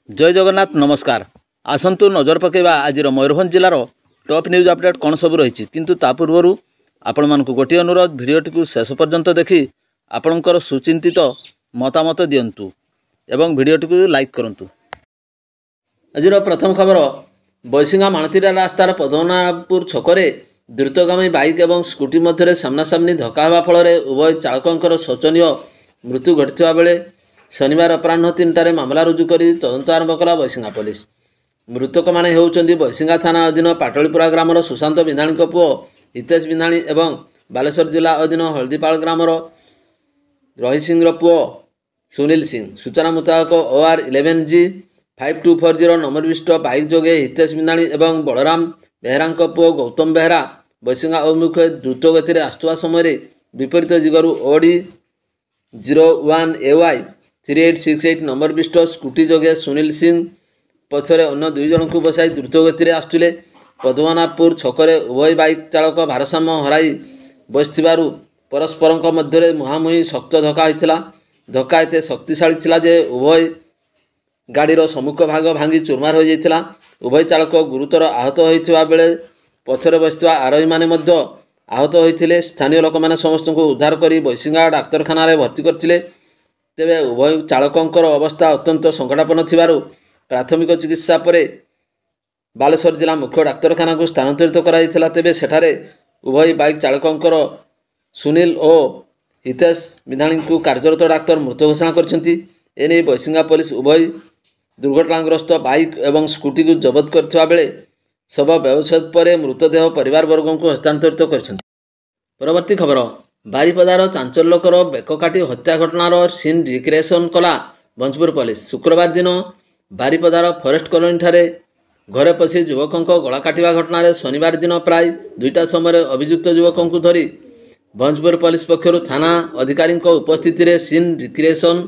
जय जगन्नाथ नमस्कार। आसतु नजर पकेबा आज मयूरभंज जिलार टॉप न्यूज अपडेट कौन सब रही किंतु ता पूर्व आपण मानक गोटे अनुरोध भिडियोटी को शेष पर्यंत देखि आपणकर सुचिंतित मतामत दिंतु एवं भिडियोटी को लाइक करूँ। आज प्रथम खबर बैसिंगा माणतीरा रास्तार पद्मनाभपुर छकरे द्रुतगामी बाइक और स्कूटी मध्य सामनासामनी धक्का होगा फल उभय चालकों शोचनीय मृत्यु घटी बेले शनिवार अपराह 3टार मामला रुजु कर तदंत आरंभ कला बैसिंगा पुलिस। मृतक माने होउचंदी बैसिंगा थाना अधीन पाटलीपुरा ग्रामर सुशांत बिंधाणी पुओ हितेश बिंधाणी एवं बालेश्वर जिला अधीन हलदीपाल ग्रामर रही सिंह पुओ सुनील सिंह। सूचना मुताबक OR11G 5240 नंबर विशिष्ट बाइक जोगे हितेश बिंधाणी एवं बलराम बेहरा पुओ गौतम बेहरा बैसिंगा अभिमुखे द्रुत गति आसुवा समय विपरीत दिगरू OD 01AY 3868 नंबर विशिष्ट स्कूटी जोगे सुनील सिंह पछरे अन्य दुई जन को बसाई द्रुत गति आसुले पद्मनाभपुर छकरे उभय बाइक चालक भारसाम्य हराई बसथिबारु परस्पर मध्य मुहांमुही शक्त धक्का होता। धक्का एते शक्तिशाली थिला जे उभय गाड़ीर सम्मुख भाग भांगी चूरमार हो जाइथिला। उभय चालक गुरुतर आहत होइथिबा बेले पछरे बसथिबा आरोही माने मध्य आहत होइथिले। स्थानीय लोक माने समस्त को उद्धार करी बैसिंगा डाक्तरखाना रे भर्ती करथिले। तेबे उभय चालकंकर अवस्था अत्यंत संकटापन्न थिबारु प्राथमिक चिकित्सा पर बालेश्वर जिला मुख्य डाक्तरखाना को स्थानांतरित कराइथिला। तेबे सेठारे उभय बाइक चालकंकर सुनील और हितेश बिंधाणी को कार्यरत डाक्तर मृत घोषणा करछंती। एने बैसिंगा पुलिस उभय दुर्घटनाग्रस्त बाइक एवं स्कूटी को जबत करथिबा बेले शव व्यवच्छेद पर मृतदेह परिवार वर्ग को हस्तांतरित करछंती। परवर्ती खबर बारिपदार चांचल्यकर बेककाटी हत्या घटनार सीन रिक्रिएशन कला भंजपुर पुलिस। शुक्रवार दिन बारिपदार फरेस्ट कॉलोनी ठारे घरे पशि युवकों गला काटिबा घटना शनिवार दिन प्राय 2टा समय अभियुक्त युवकों को धरी भंजपुर पुलिस पक्षर थाना अधिकारी उपस्थिति सीन रिक्रिएशन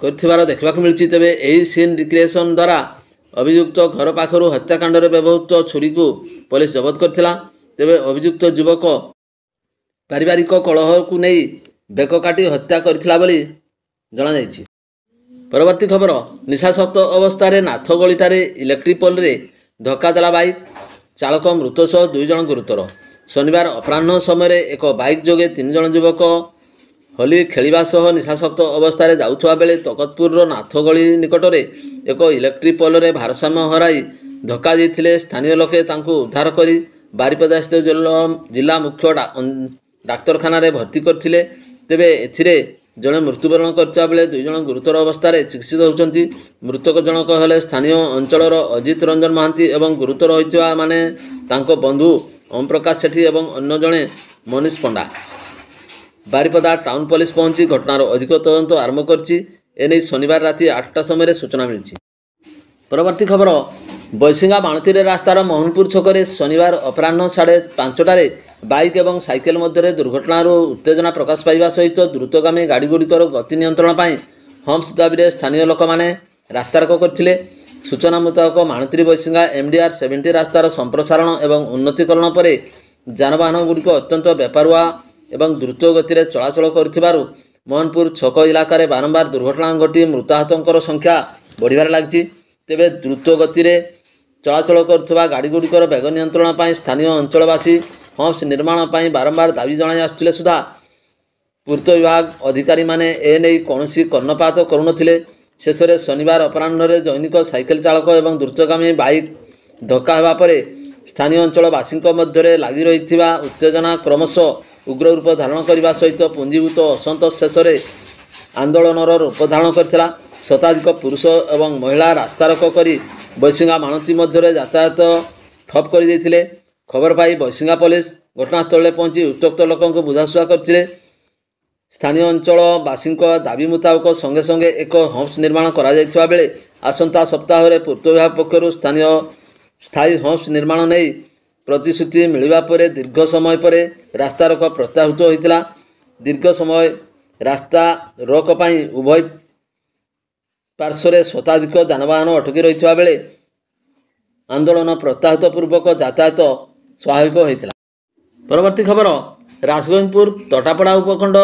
कर देखा मिली। तेबे यही सीन रिक्रिएशन द्वारा अभियुक्त घर पाखर हत्याकांड व्यवहृत छुरी को पुलिस जबत करथिला। तेबे अभियुक्त युवक पारिवारिक कलह को नहीं बेक काटी हत्या करथिला बोली जणा जायछि। परवर्ती खबर निशाशक्त अवस्था नाथगलीटारे इलेक्ट्रिक पोल रे धक्का देला बाइक चालक मृत सह 2 जन गुरुतर। शनिवार अपराह समय एक बाइक जोगे 3 जन युवक होली खेलिबा सह निशाशक्त अवस्था जाउथवा बेले तकतपुर नाथगली निकटरे एक इलेक्ट्रिक पोल रे भारसाम्य हराई धक्का देथिले। स्थानीय लोके तांको उद्धार करी बारिपदा स्थित जिला मुख्य डाक्तरखाना रे भर्ती करथिले। तेबे एथिरे जड़े मृत्युवरण करथिबा बेले 2 जन गुरुतर अवस्था चिकित्सित होउचंती। मृतक जनक हेले स्थानीय अंचलर अजित रंजन महांती एवं गुरुतर होइथिबा माने तांको बंधु ओम प्रकाश सेठी एवं अन्य जने मनीष पंडा। बारिपदा टाउन पुलिस पहुंची घटनार अधिक तदंत आरंभ करछि। एने शनिवार राति 8टा समय सूचना मिली। परवर्ती खबर बैसिंगा माणतीरे रास्तार मोहनपुर छकरे शनिवार अपराह 5:30 बाइक एवं साइकेल मध्य दुर्घटनार उत्तेजना प्रकाश पाइबा सहित द्रुतगामी गाड़ीगुड़िकर गति नियंत्रण पर हम्प्स दाबी स्थानीय लोक मैंने रास्तारोक करथिले। सूचना मुताबक माणतीरी बैसिंगा MDR 70 रास्तार संप्रसारण एवं उन्नतीकरण पर जानवाहन गुड़िक अत्यंत बेपारुआ एवं द्रुत गति चलाचल कर मोहनपुर छक इलाकार बारंबार दुर्घटना घटी मृताहतों संख्या बढ़िबार लागिछि। तेबे द्रुत गति चलाचल कर गाड़ीगुड़िकर बेग नियंत्रण पर स्थानीय अंचलवासी हम्प्स निर्माण पर बारंबार दाबी जणाई आसुथिले सुधा पूर्त विभाग अधिकारी माने एने कौनसी कर्णपात करुनथिले। शेष में शनिवार अपराह दैनिक साइकेल चालक एवं द्रुतगामी बाइक धक्का होगा पर स्थानीय अंचलवासी मध्य लगी रही उत्तेजना क्रमशः उग्र रूप धारण करने सहित पुंजीभूत असंतोष शेष में आंदोलनर रूप धारण करथिला। शताधिक पुरुष एवं महिला रास्तारोक करी बैसिंगा माणती मध्य यातायात ठप कर देथिले। खबर पाई बैसिंगा पुलिस घटनास्थल पहुंची उत्त्यक्त लोकों को बुझाशुआ करथिले। स्थानीय अंचलवासी दाबी मुताबक संगे संगे एक हम्प्स निर्माण करा जायथिबा बेले आसंता सप्ताह में पूर्त विभाग पक्षर स्थानीय स्थायी हम्प्स निर्माण नहीं प्रतिश्रुति मिलवा पर दीर्घ समय पर रास्तारोक प्रत्याहृत होइतिला। दीर्घ समय रास्ता रोक पाई उभय पार्श्वर शताधिक जानवाहन अटकी रही बेले आंदोलन प्रत्याहृत पूर्वक यातायात स्वाभाविक होइतिला। परवर्ती खबर राजगंजपुर तटापड़ा उपखंड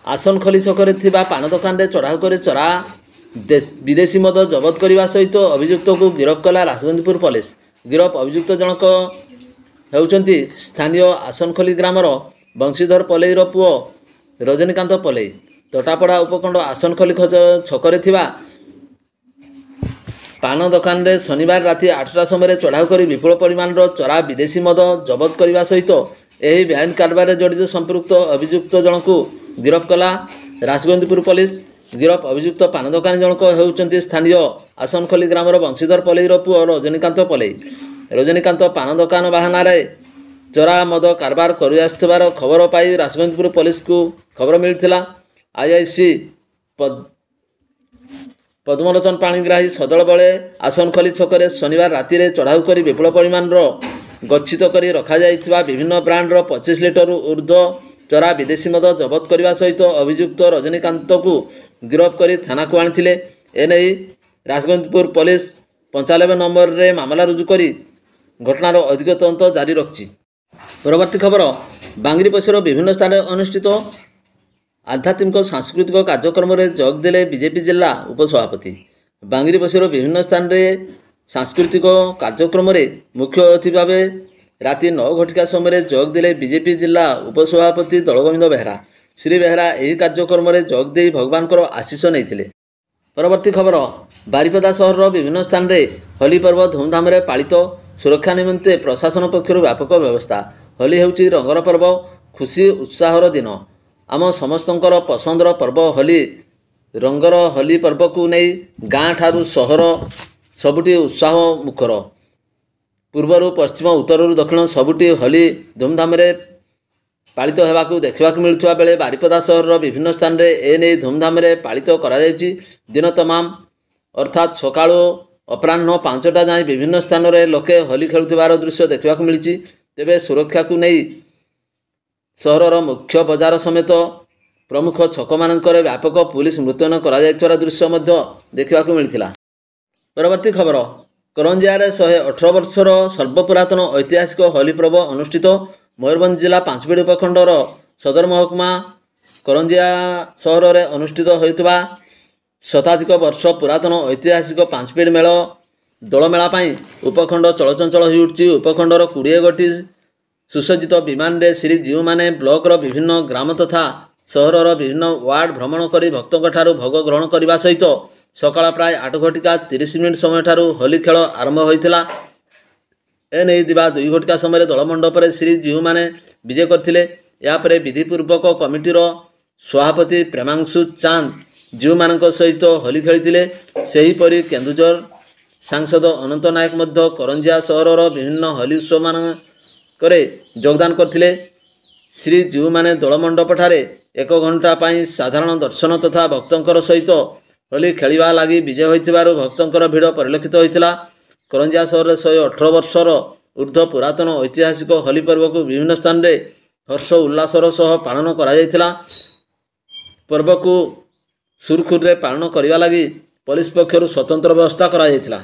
आसनखली छकरे थिबा पान दुकान रे चढ़ाऊ करे चरा विदेशी मद जबत करने सहित अभियुक्त को गिरफ्त कला राजगंजपुर पुलिस। गिरफ अभियुक्त जनक होउचंती स्थानीय आसनखोली ग्रामर बंशीधर पलेईर पुओ रजनीकांत पलेई। तोटापड़ा उपखंड आसनखोली छकरे थिबा पान दुकान रे शनिवार राति 8टा समय चढ़ाऊ कर विपुल परिमाण चरा विदेशी मद जबत करने सहित यह बेआईन कारोबार जड़ित संपृक्त अभियुक्त जनक गिरफ्त कला राजगंजपुर पुलिस। गिरफ अभियुक्त पान दुकानी जनक होउचंती स्थानीय आसनखोली ग्रामर बंशीधर पलेईर पुओ रजनीकांत पलेई। रजनीकांत पान दुकान बाहाना चरा मद कारबार कर आसुथिबार खबर पाई राजगंजपुर पुलिस को खबर मिलता। आईआईसी पद्मलोचन पाणीग्राही सदल बले आसनखोली छकरे शनिवार राति चढ़ाऊ कर विपुल परिमाण गच्छित कर रखा विभिन्न ब्रांडर 25 लिटर ऊर्ध्व चरा विदेशी मद जबत करने सहित अभियुक्त रजनीकांत को गिरफ्त कर थाना को आनी। एने राजगंजपुर पुलिस 95 नंबर रे मामला रुजु कर घटनार अधिक तदंत जारी रखी। परवर्ती खबर बांगरी पशुर विभिन्न स्थान अनुष्ठित आध्यात्मिक सांस्कृतिक कार्यक्रम में जोग देले बीजेपी जिला उपसभापति। बांगरी पशुर विभिन्न स्थान में सांस्कृतिक कार्यक्रम में मुख्य अतिथि भाव राति 9 घटिका समय जोग देले बीजेपी जिला उपसभापति दलगोविंद बेहरा। श्री बेहरा यह कार्यक्रम में जोग दे भगवान को आशीष नहीं। परवर्ती खबर बारिपदा सहर विभिन्न स्थान में होली पर्व धूमधाम पालित। सुरक्षा निमंते प्रशासन पक्षर व्यापक व्यवस्था। होली होउची रंगर पर्व, खुशी उत्साहर दिन। आम समस्तंकर पसंदर पर्व होली। रंगर होली पर्व को नहीं गाँ ठारू सहर सबुटी उत्साह मुखर। पूर्वर पश्चिम उत्तर दक्षिण सबुटी होली धूमधाम पालित होगाकू देखा मिलुवा बेले बारिपदा सहर विभिन्न स्थान में एने धूमधाम पालित करा जायछि। दिन तमाम अर्थात सकाळु अपराह्न 5टा जाए विभिन्न स्थान में लोके होली खेलुथिबार दृश्य देखा मिली। तेबे सुरक्षा को नहीं सहरर मुख्य बजार समेत प्रमुख छक मानकर व्यापक पुलिस मुतयन करा दृश्य देखा मिलता। परवर्ती खबर करंजिया 118 वर्षर सर्वपुरातन ऐतिहासिक होली पर्व अनुष्ठित। मयूरभंज जिला पांचबिड़ उपखंडर सदर महकुमा करंजिया सहर में अनुष्ठित होता शताधिक वर्ष पुरातन ऐतिहासिक पांचबिड़ मेल दलमेला उपखंड चलचंचल हो उठी। उपखंडर 20 गोटी सुसज्जित विमान रे श्री जीव माने ब्लॉकर विभिन्न ग्राम तथा सहरर विभिन्न वार्ड भ्रमण कर भक्तों ठारू भोग ग्रहण करने सहित सकाळ प्राय 8 घटिका 30 मिनिट समय ठारू होली खेल आरंभ होता। एने दिवा 2 घटिका समय दलमंडप श्री जीव माने विजय करथिले। यापर विधिपूर्वक कमिटीर सभापति प्रेमांशु चांद जीव मानक सहित होली खेली। सेहीपरि केन्दुझर सांसद अनंत नायक मध्य करंजिया सहरर विभिन्न होली उत्सव मानकरे योगदान करथिले। श्री जीव माने दलमंडप ठारे 1 घंटा पाई साधारण दर्शन तथा भक्तों सहित होली खेलिबा लागि विजय होइथिबारु भक्तों भीड़ परिलक्षित होइथिला। करंजिया सहर 118 वर्षर ऊर्ध्व पुरातन ऐतिहासिक होली पर्व को विभिन्न स्थान में हर्ष उल्लासर सह पालन करा जायथिला। पर्व को सुरखुरे पालन करने लगी पुलिस पक्षर स्वतंत्र व्यवस्था करा जायथिला।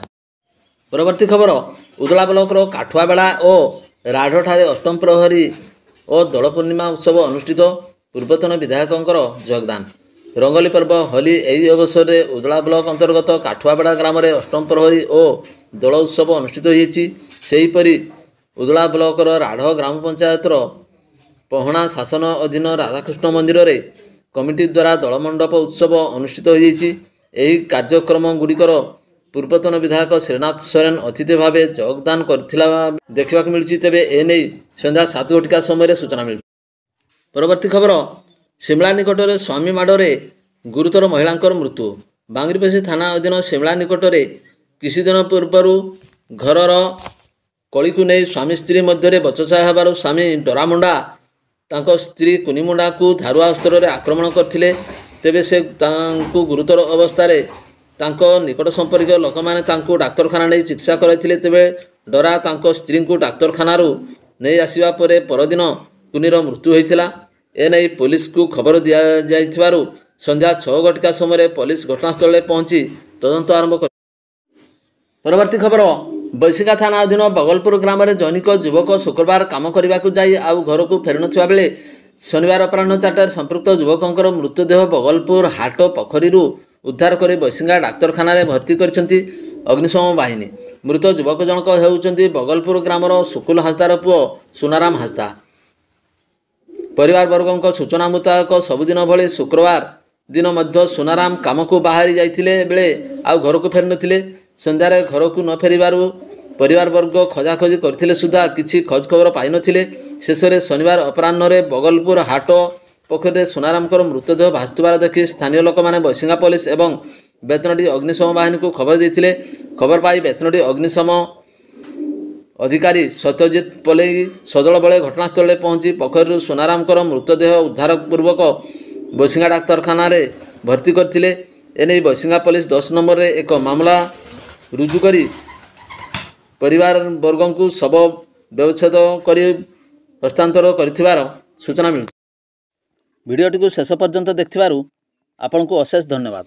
परवर्ती खबर उदला ब्लॉकर काठुआबेड़ा और राढ़ठारे अष्टम प्रहरी और दोल पूर्णिमा उत्सव अनुष्ठित। पूर्वतन विधायकों योगदान। रंगोली पर्व होली यही अवसर में उदला ब्लॉक अंतर्गत काठुआबेड़ा ग्राम में अष्टम प्रहरी और दोल उत्सव अनुष्ठित होईपरि उदला ब्लॉकर राढ़ ग्राम पंचायतर पहणा शासन अधीन राधाकृष्ण मंदिर रे कमिटी द्वारा दलमंडप उत्सव अनुष्ठित होई कार्यक्रम गुड़िकर पूर्वतन विधायक श्रीनाथ सोरेन अतिथि भाव योगदान करथिला देखा मिली। तेबे एने संध्या 7 घटिका समय सूचना मिली। परवर्ती खबर शिमला निकट में स्वामी माड़े गुरुतर महिला मृत्यु। बांगरीपशी थाना अधीन शिमला निकट में किसी दिन पूर्वर घरर कली को नहीं स्वामी स्त्री मध्य बचसा होबार स्वामी डरामुंडा तांको स्त्री कुनीमुंडा को धारुआ अस्त्र रे आक्रमण करथिले। तेबे से तांको गुरुतर अवस्था तांको निकट संपर्क लोक मैंने डाक्तरखाना नहीं चिकित्सा कराइथिले। तेबे डरा तांको स्त्री को डाक्तरखाना नहीं आसवा परदिन कुनीर मृत्यु होइथिला। एने पुलिस को खबर दिया जाइथिबारु संध्या 6 घटिका समय पुलिस घटनास्थल पहुंची तदंत आरंभ कर। परवर्ती खबर बैशिका थाना अधीन बगलपुर ग्राम में जैनिक युवक शुक्रवार काम करने को जाई आउ घर को फेर नथिबा बेले शनिवार अपराह्न 4टार संपृक्त युवकों मृतदेह बगलपुर हाट पोखरी ଉଦ୍ଧାର କରି ବୈଶିଙ୍ଗା ଡାକ୍ତରଖାନାରେ ଭର୍ତ୍ତି କରିଛନ୍ତି ଅଗ୍ନିଶମ ବାହିନୀ। ମୃତ ଯୁବକ ଜଣକ ହେଉଛନ୍ତି ବଗଲପୁର ଗ୍ରାମର ସୁକୁଲ ହାଁସଦାର ପୁଅ ସୁନାରାମ ହାଁସଦା। ପରିବାରବର୍ଗଙ୍କ ସୂଚନା ମୁତାବକ ସବୁଦିନ ଭଳି ଶୁକ୍ରବାର ଦିନ ମଧ୍ୟ ସୁନାରାମ କାମକୁ ବାହାରି ଯାଇଥିଲେ ବେଳେ ଆଉ ଘରକୁ ଫେରିନଥିଲେ। ସନ୍ଧ୍ୟାରେ ଘରକୁ ନ ଫେରିବାରୁ ପରିବାରବର୍ଗ ଖୋଜାଖୋଜି କରିଥିଲେ ସୁଦ୍ଧା କିଛି ଖୋଜଖବର ପାଇନଥିଲେ। ଶେଷରେ ଶନିବାର ଅପରାହ୍ନରେ ବଗଲପୁର ହାଟ ପୋଖରୀରେ ସୁନାରାମଙ୍କର ମୃତଦେହ ଭାସୁଥିବାର ଦେଖି ସ୍ଥାନୀୟ ଲୋକମାନେ ବୈଶିଙ୍ଗା ପୋଲିସ ଏବଂ ବେତନଟୀ ଅଗ୍ନିଶମ ବାହିନୀକୁ ଖବର ଦେଇଥିଲେ। ଖବର ପାଇ ବେତନଟୀ ଅଗ୍ନିଶମ ଅଧିକାରୀ ସତ୍ୟଜିତ ପଲେଇ ସଦଳ ବଳେ ଘଟଣାସ୍ଥଳରେ ପହଞ୍ଚି ପୋଖରୀରୁ ସୁନାରାମଙ୍କର ମୃତଦେହ ଉଦ୍ଧାର ପୂର୍ବକ ବୈଶିଙ୍ଗା ଡାକ୍ତରଖାନାରେ ଭର୍ତ୍ତି କରିଥିଲେ। ଏନେଇ ବୈଶିଙ୍ଗା ପୋଲିସ 10 ନମ୍ବରରେ ଏକ ମାମଲା ରୁଜୁ କରି ପରିବାରବର୍ଗଙ୍କୁ ଶବ ବ୍ୟବଚ୍ଛେଦ କରି ହସ୍ତାନ୍ତର କରିଥିବାର ସୂଚନା ମିଳିଛି। ଭିଡ଼ିଓଟିକୁ ଶେଷ ପର୍ଯ୍ୟନ୍ତ ଦେଖିଥିବାରୁ ଆପଣଙ୍କୁ ଅଶେଷ ଧନ୍ୟବାଦ।